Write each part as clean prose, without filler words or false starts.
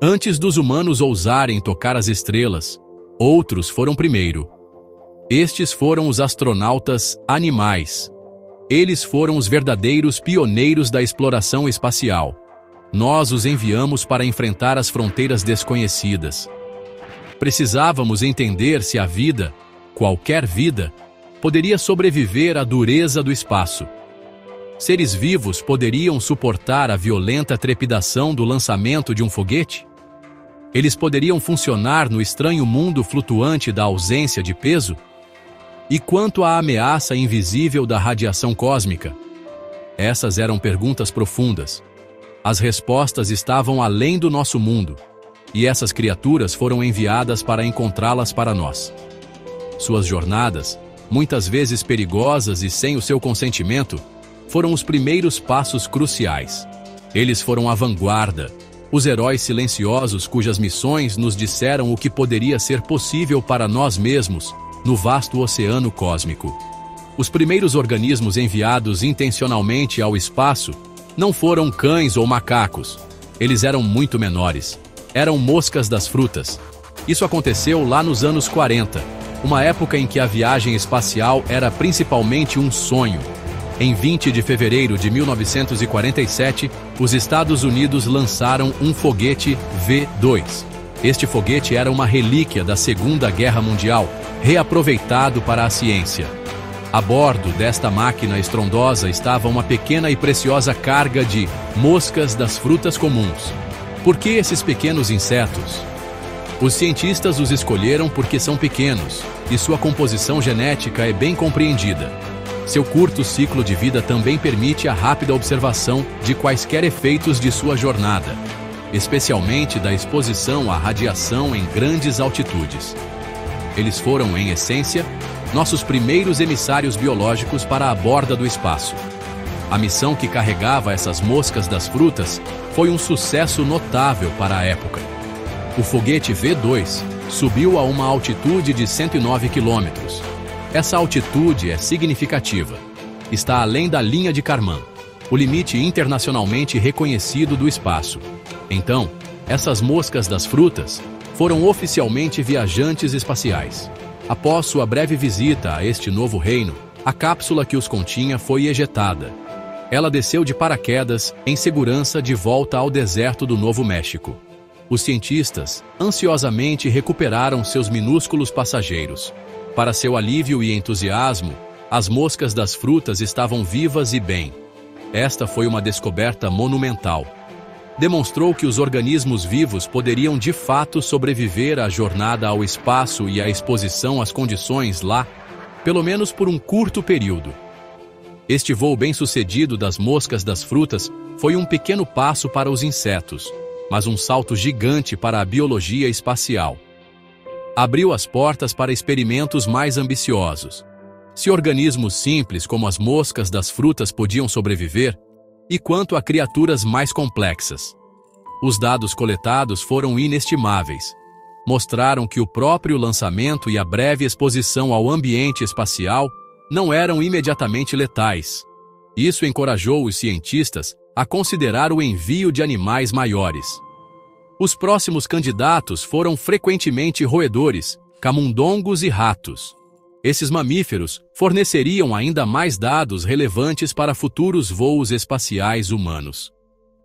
Antes dos humanos ousarem tocar as estrelas, outros foram primeiro. Estes foram os astronautas animais. Eles foram os verdadeiros pioneiros da exploração espacial. Nós os enviamos para enfrentar as fronteiras desconhecidas. Precisávamos entender se a vida, qualquer vida, poderia sobreviver à dureza do espaço. Seres vivos poderiam suportar a violenta trepidação do lançamento de um foguete? Eles poderiam funcionar no estranho mundo flutuante da ausência de peso? E quanto à ameaça invisível da radiação cósmica? Essas eram perguntas profundas. As respostas estavam além do nosso mundo, e essas criaturas foram enviadas para encontrá-las para nós. Suas jornadas, muitas vezes perigosas e sem o seu consentimento, foram os primeiros passos cruciais. Eles foram a vanguarda, os heróis silenciosos cujas missões nos disseram o que poderia ser possível para nós mesmos no vasto oceano cósmico. Os primeiros organismos enviados intencionalmente ao espaço não foram cães ou macacos. Eles eram muito menores. Eram moscas das frutas. Isso aconteceu lá nos anos 40, uma época em que a viagem espacial era principalmente um sonho. Em 20 de fevereiro de 1947, os Estados Unidos lançaram um foguete V-2. Este foguete era uma relíquia da Segunda Guerra Mundial, reaproveitado para a ciência. A bordo desta máquina estrondosa estava uma pequena e preciosa carga de moscas das frutas comuns. Por que esses pequenos insetos? Os cientistas os escolheram porque são pequenos e sua composição genética é bem compreendida. Seu curto ciclo de vida também permite a rápida observação de quaisquer efeitos de sua jornada, especialmente da exposição à radiação em grandes altitudes. Eles foram, em essência, nossos primeiros emissários biológicos para a borda do espaço. A missão que carregava essas moscas das frutas foi um sucesso notável para a época. O foguete V-2 subiu a uma altitude de 109 quilômetros. Essa altitude é significativa. Está além da linha de Kármán, o limite internacionalmente reconhecido do espaço. Então, essas moscas das frutas foram oficialmente viajantes espaciais. Após sua breve visita a este novo reino, a cápsula que os continha foi ejetada. Ela desceu de paraquedas em segurança de volta ao deserto do Novo México. Os cientistas ansiosamente recuperaram seus minúsculos passageiros. Para seu alívio e entusiasmo, as moscas das frutas estavam vivas e bem. Esta foi uma descoberta monumental. Demonstrou que os organismos vivos poderiam de fato sobreviver à jornada ao espaço e à exposição às condições lá, pelo menos por um curto período. Este voo bem-sucedido das moscas das frutas foi um pequeno passo para os insetos, mas um salto gigante para a biologia espacial. Abriu as portas para experimentos mais ambiciosos. Se organismos simples como as moscas das frutas podiam sobreviver, e quanto a criaturas mais complexas? Os dados coletados foram inestimáveis. Mostraram que o próprio lançamento e a breve exposição ao ambiente espacial não eram imediatamente letais. Isso encorajou os cientistas a considerar o envio de animais maiores. Os próximos candidatos foram frequentemente roedores, camundongos e ratos. Esses mamíferos forneceriam ainda mais dados relevantes para futuros voos espaciais humanos.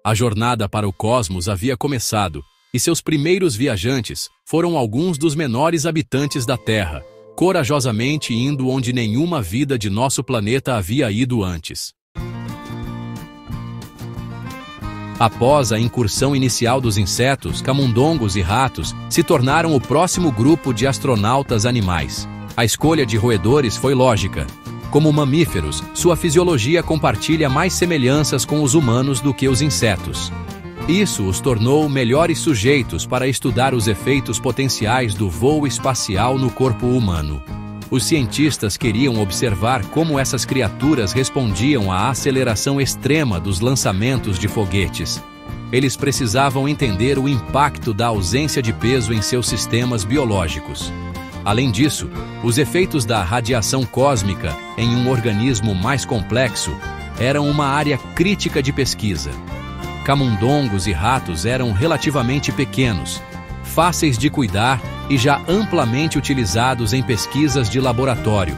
A jornada para o cosmos havia começado, e seus primeiros viajantes foram alguns dos menores habitantes da Terra, corajosamente indo onde nenhuma vida de nosso planeta havia ido antes. Após a incursão inicial dos insetos, camundongos e ratos se tornaram o próximo grupo de astronautas animais. A escolha de roedores foi lógica. Como mamíferos, sua fisiologia compartilha mais semelhanças com os humanos do que os insetos. Isso os tornou melhores sujeitos para estudar os efeitos potenciais do voo espacial no corpo humano. Os cientistas queriam observar como essas criaturas respondiam à aceleração extrema dos lançamentos de foguetes. Eles precisavam entender o impacto da ausência de peso em seus sistemas biológicos. Além disso, os efeitos da radiação cósmica em um organismo mais complexo eram uma área crítica de pesquisa. camundongos e ratos eram relativamente pequenos, fáceis de cuidar e já amplamente utilizados em pesquisas de laboratório,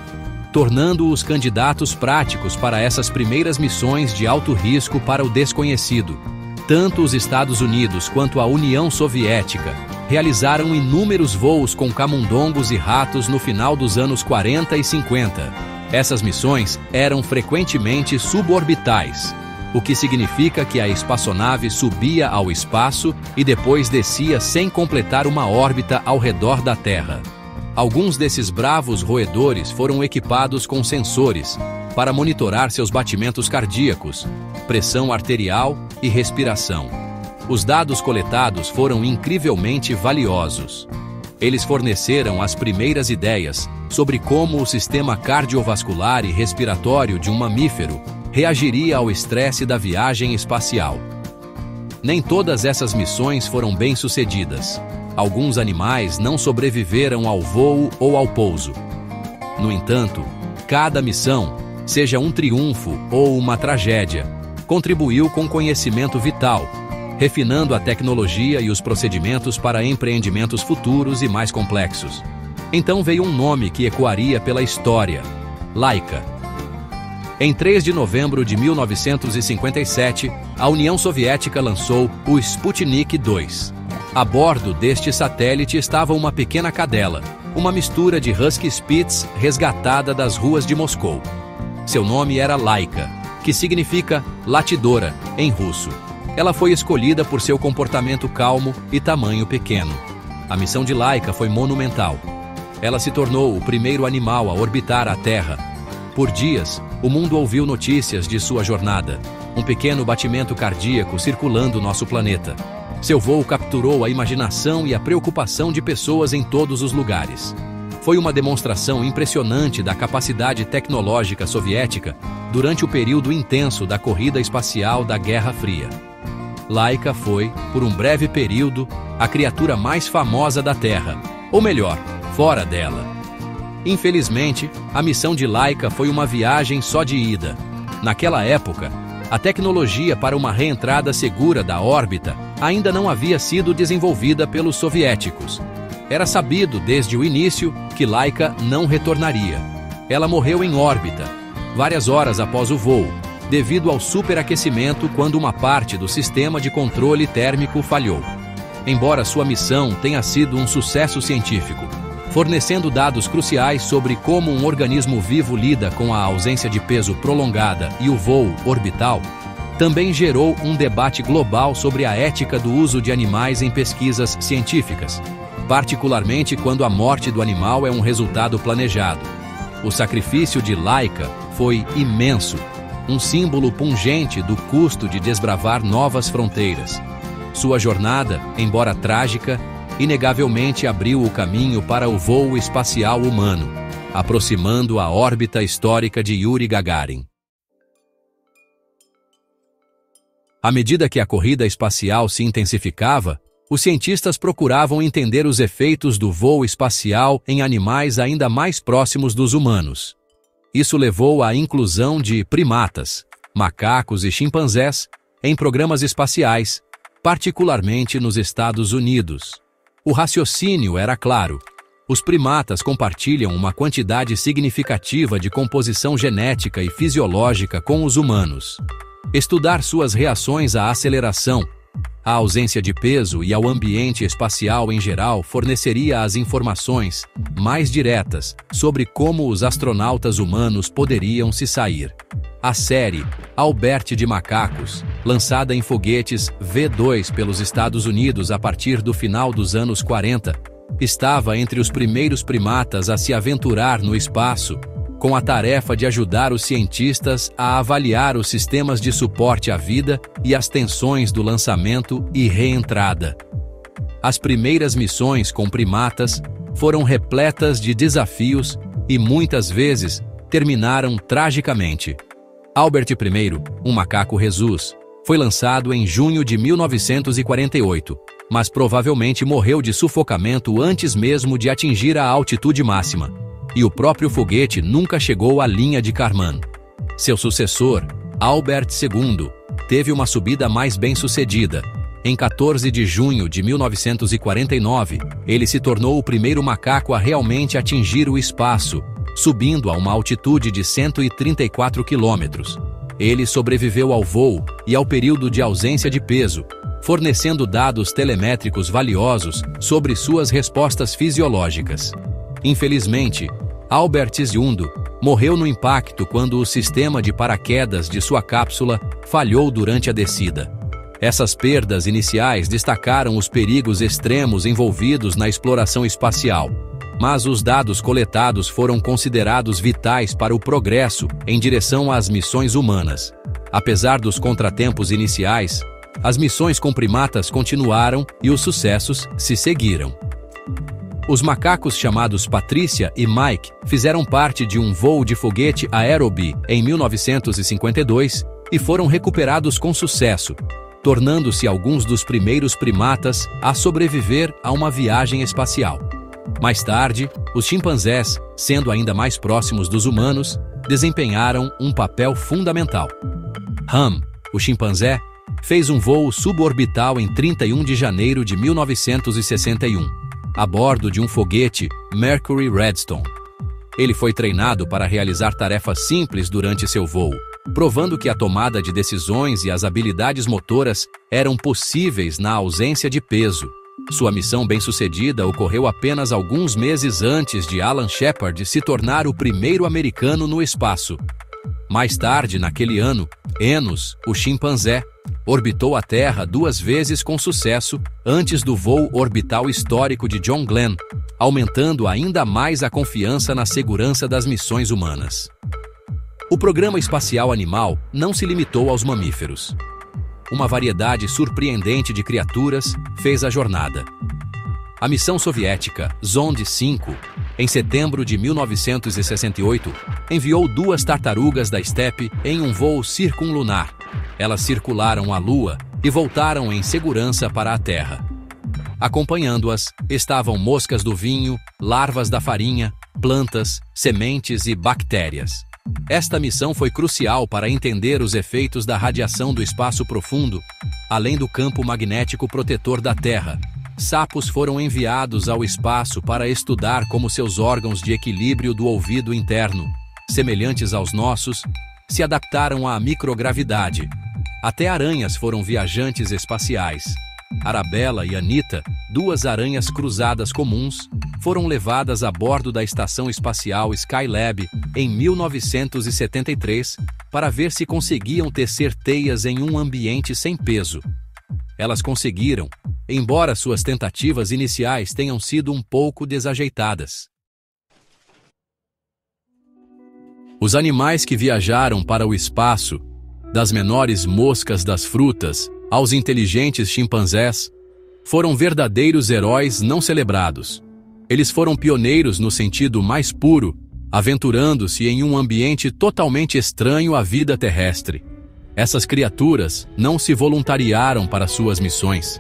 tornando-os candidatos práticos para essas primeiras missões de alto risco para o desconhecido. Tanto os Estados Unidos quanto a União Soviética realizaram inúmeros voos com camundongos e ratos no final dos anos 40 e 50. Essas missões eram frequentemente suborbitais, o que significa que a espaçonave subia ao espaço e depois descia sem completar uma órbita ao redor da Terra. Alguns desses bravos roedores foram equipados com sensores para monitorar seus batimentos cardíacos, pressão arterial e respiração. Os dados coletados foram incrivelmente valiosos. Eles forneceram as primeiras ideias sobre como o sistema cardiovascular e respiratório de um mamífero reagiria ao estresse da viagem espacial. Nem todas essas missões foram bem-sucedidas. Alguns animais não sobreviveram ao voo ou ao pouso. No entanto, cada missão, seja um triunfo ou uma tragédia, contribuiu com conhecimento vital, refinando a tecnologia e os procedimentos para empreendimentos futuros e mais complexos. Então veio um nome que ecoaria pela história: Laika. Em 3 de novembro de 1957, a União Soviética lançou o Sputnik 2. A bordo deste satélite estava uma pequena cadela, uma mistura de Husky Spitz resgatada das ruas de Moscou. Seu nome era Laika, que significa latidora em russo. Ela foi escolhida por seu comportamento calmo e tamanho pequeno. A missão de Laika foi monumental. Ela se tornou o primeiro animal a orbitar a Terra. Por dias, o mundo ouviu notícias de sua jornada, um pequeno batimento cardíaco circulando nosso planeta. Seu voo capturou a imaginação e a preocupação de pessoas em todos os lugares. Foi uma demonstração impressionante da capacidade tecnológica soviética durante o período intenso da corrida espacial da Guerra Fria. Laika foi, por um breve período, a criatura mais famosa da Terra, ou melhor, fora dela. Infelizmente, a missão de Laika foi uma viagem só de ida. Naquela época, a tecnologia para uma reentrada segura da órbita ainda não havia sido desenvolvida pelos soviéticos. Era sabido desde o início que Laika não retornaria. Ela morreu em órbita, várias horas após o voo, devido ao superaquecimento quando uma parte do sistema de controle térmico falhou. Embora sua missão tenha sido um sucesso científico, fornecendo dados cruciais sobre como um organismo vivo lida com a ausência de peso prolongada e o voo orbital, também gerou um debate global sobre a ética do uso de animais em pesquisas científicas, particularmente quando a morte do animal é um resultado planejado. O sacrifício de Laika foi imenso, um símbolo pungente do custo de desbravar novas fronteiras. Sua jornada, embora trágica, inegavelmente abriu o caminho para o voo espacial humano, aproximando a órbita histórica de Yuri Gagarin. À medida que a corrida espacial se intensificava, os cientistas procuravam entender os efeitos do voo espacial em animais ainda mais próximos dos humanos. Isso levou à inclusão de primatas, macacos e chimpanzés em programas espaciais, particularmente nos Estados Unidos. O raciocínio era claro. Os primatas compartilham uma quantidade significativa de composição genética e fisiológica com os humanos. Estudar suas reações à aceleração, à ausência de peso e ao ambiente espacial em geral forneceria as informações mais diretas sobre como os astronautas humanos poderiam se sair. A série Albert de Macacos, lançada em foguetes V2 pelos Estados Unidos a partir do final dos anos 40, estava entre os primeiros primatas a se aventurar no espaço, com a tarefa de ajudar os cientistas a avaliar os sistemas de suporte à vida e as tensões do lançamento e reentrada. As primeiras missões com primatas foram repletas de desafios e muitas vezes terminaram tragicamente. Albert I, um macaco rhesus, foi lançado em junho de 1948, mas provavelmente morreu de sufocamento antes mesmo de atingir a altitude máxima. E o próprio foguete nunca chegou à linha de Kármán. Seu sucessor, Albert II, teve uma subida mais bem-sucedida. Em 14 de junho de 1949, ele se tornou o primeiro macaco a realmente atingir o espaço, subindo a uma altitude de 134 quilômetros. Ele sobreviveu ao voo e ao período de ausência de peso, fornecendo dados telemétricos valiosos sobre suas respostas fisiológicas. Infelizmente, Albert Zyondo morreu no impacto quando o sistema de paraquedas de sua cápsula falhou durante a descida. Essas perdas iniciais destacaram os perigos extremos envolvidos na exploração espacial, mas os dados coletados foram considerados vitais para o progresso em direção às missões humanas. Apesar dos contratempos iniciais, as missões com primatas continuaram e os sucessos se seguiram. Os macacos chamados Patricia e Mike fizeram parte de um voo de foguete Aerobee em 1952 e foram recuperados com sucesso, tornando-se alguns dos primeiros primatas a sobreviver a uma viagem espacial. Mais tarde, os chimpanzés, sendo ainda mais próximos dos humanos, desempenharam um papel fundamental. Ham, o chimpanzé, fez um voo suborbital em 31 de janeiro de 1961, a bordo de um foguete Mercury Redstone. Ele foi treinado para realizar tarefas simples durante seu voo, provando que a tomada de decisões e as habilidades motoras eram possíveis na ausência de peso. Sua missão bem-sucedida ocorreu apenas alguns meses antes de Alan Shepard se tornar o primeiro americano no espaço. Mais tarde, naquele ano, Enos, o chimpanzé, orbitou a Terra 2 vezes com sucesso antes do voo orbital histórico de John Glenn, aumentando ainda mais a confiança na segurança das missões humanas. O programa espacial animal não se limitou aos mamíferos. Uma variedade surpreendente de criaturas fez a jornada. A missão soviética Zond 5, em setembro de 1968, enviou 2 tartarugas da estepe em um voo circunlunar. Elas circularam a Lua e voltaram em segurança para a Terra. Acompanhando-as estavam moscas do vinho, larvas da farinha, plantas, sementes e bactérias. Esta missão foi crucial para entender os efeitos da radiação do espaço profundo, além do campo magnético protetor da Terra. Sapos foram enviados ao espaço para estudar como seus órgãos de equilíbrio do ouvido interno, semelhantes aos nossos, se adaptaram à microgravidade. Até aranhas foram viajantes espaciais. Arabella e Anita, 2 aranhas cruzadas comuns, foram levadas a bordo da Estação Espacial Skylab em 1973 para ver se conseguiam tecer teias em um ambiente sem peso. Elas conseguiram, embora suas tentativas iniciais tenham sido um pouco desajeitadas. Os animais que viajaram para o espaço, das menores moscas das frutas aos inteligentes chimpanzés, foram verdadeiros heróis não celebrados. Eles foram pioneiros no sentido mais puro, aventurando-se em um ambiente totalmente estranho à vida terrestre. Essas criaturas não se voluntariaram para suas missões.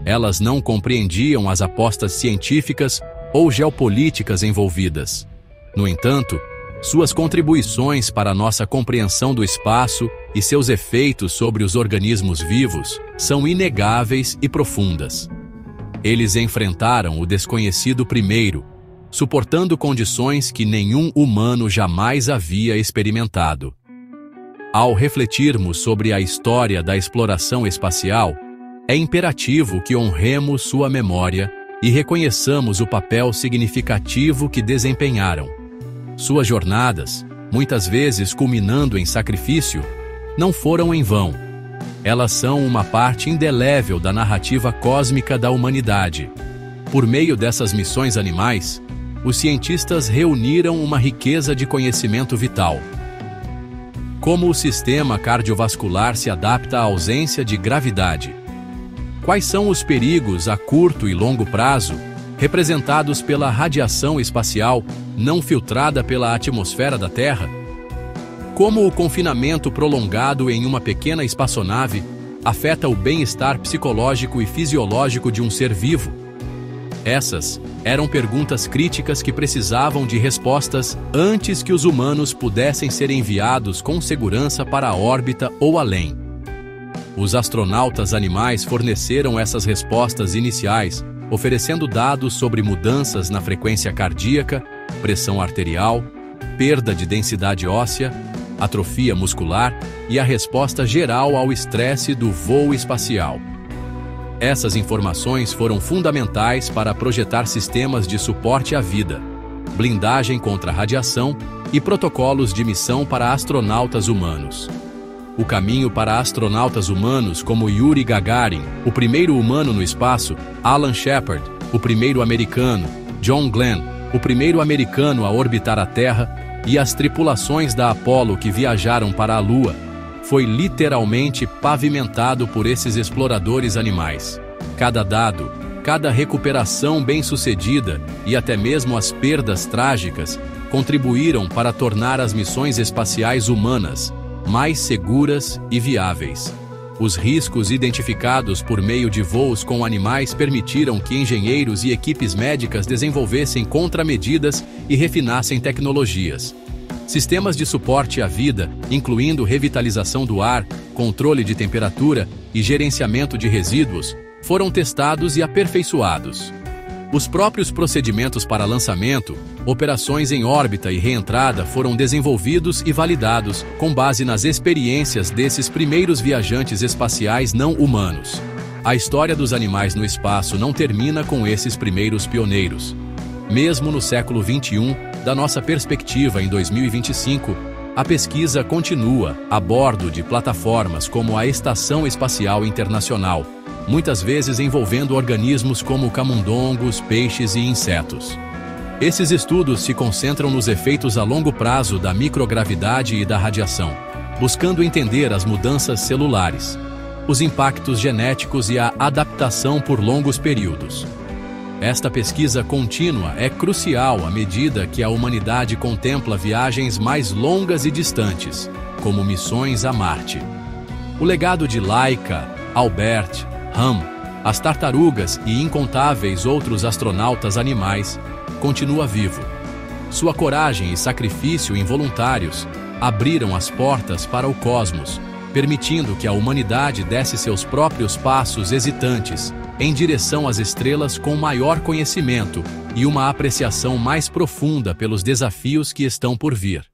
Elas não compreendiam as apostas científicas ou geopolíticas envolvidas. No entanto, suas contribuições para a nossa compreensão do espaço e seus efeitos sobre os organismos vivos são inegáveis e profundas. Eles enfrentaram o desconhecido primeiro, suportando condições que nenhum humano jamais havia experimentado. Ao refletirmos sobre a história da exploração espacial, é imperativo que honremos sua memória e reconheçamos o papel significativo que desempenharam. Suas jornadas, muitas vezes culminando em sacrifício, não foram em vão. Elas são uma parte indelével da narrativa cósmica da humanidade. Por meio dessas missões animais, os cientistas reuniram uma riqueza de conhecimento vital. Como o sistema cardiovascular se adapta à ausência de gravidade? Quais são os perigos a curto e longo prazo representados pela radiação espacial não filtrada pela atmosfera da Terra? Como o confinamento prolongado em uma pequena espaçonave afeta o bem-estar psicológico e fisiológico de um ser vivo? Essas eram perguntas críticas que precisavam de respostas antes que os humanos pudessem ser enviados com segurança para a órbita ou além. Os astronautas animais forneceram essas respostas iniciais, oferecendo dados sobre mudanças na frequência cardíaca, pressão arterial, perda de densidade óssea, atrofia muscular e a resposta geral ao estresse do voo espacial. Essas informações foram fundamentais para projetar sistemas de suporte à vida, blindagem contra radiação e protocolos de missão para astronautas humanos. O caminho para astronautas humanos como Yuri Gagarin, o primeiro humano no espaço, Alan Shepard, o primeiro americano, John Glenn, o primeiro americano a orbitar a Terra, e as tripulações da Apollo que viajaram para a Lua, foi literalmente pavimentado por esses exploradores animais. Cada dado, cada recuperação bem-sucedida e até mesmo as perdas trágicas contribuíram para tornar as missões espaciais humanas mais seguras e viáveis. Os riscos identificados por meio de voos com animais permitiram que engenheiros e equipes médicas desenvolvessem contramedidas e refinassem tecnologias. Sistemas de suporte à vida, incluindo revitalização do ar, controle de temperatura e gerenciamento de resíduos, foram testados e aperfeiçoados. Os próprios procedimentos para lançamento, operações em órbita e reentrada foram desenvolvidos e validados com base nas experiências desses primeiros viajantes espaciais não humanos. A história dos animais no espaço não termina com esses primeiros pioneiros. Mesmo no século XXI, da nossa perspectiva em 2025, a pesquisa continua a bordo de plataformas como a Estação Espacial Internacional, muitas vezes envolvendo organismos como camundongos, peixes e insetos. Esses estudos se concentram nos efeitos a longo prazo da microgravidade e da radiação, buscando entender as mudanças celulares, os impactos genéticos e a adaptação por longos períodos. Esta pesquisa contínua é crucial à medida que a humanidade contempla viagens mais longas e distantes, como missões a Marte. O legado de Laika, Albert, Ham, as tartarugas e incontáveis outros astronautas animais continua vivo. Sua coragem e sacrifício involuntários abriram as portas para o cosmos, permitindo que a humanidade desse seus próprios passos hesitantes em direção às estrelas com maior conhecimento e uma apreciação mais profunda pelos desafios que estão por vir.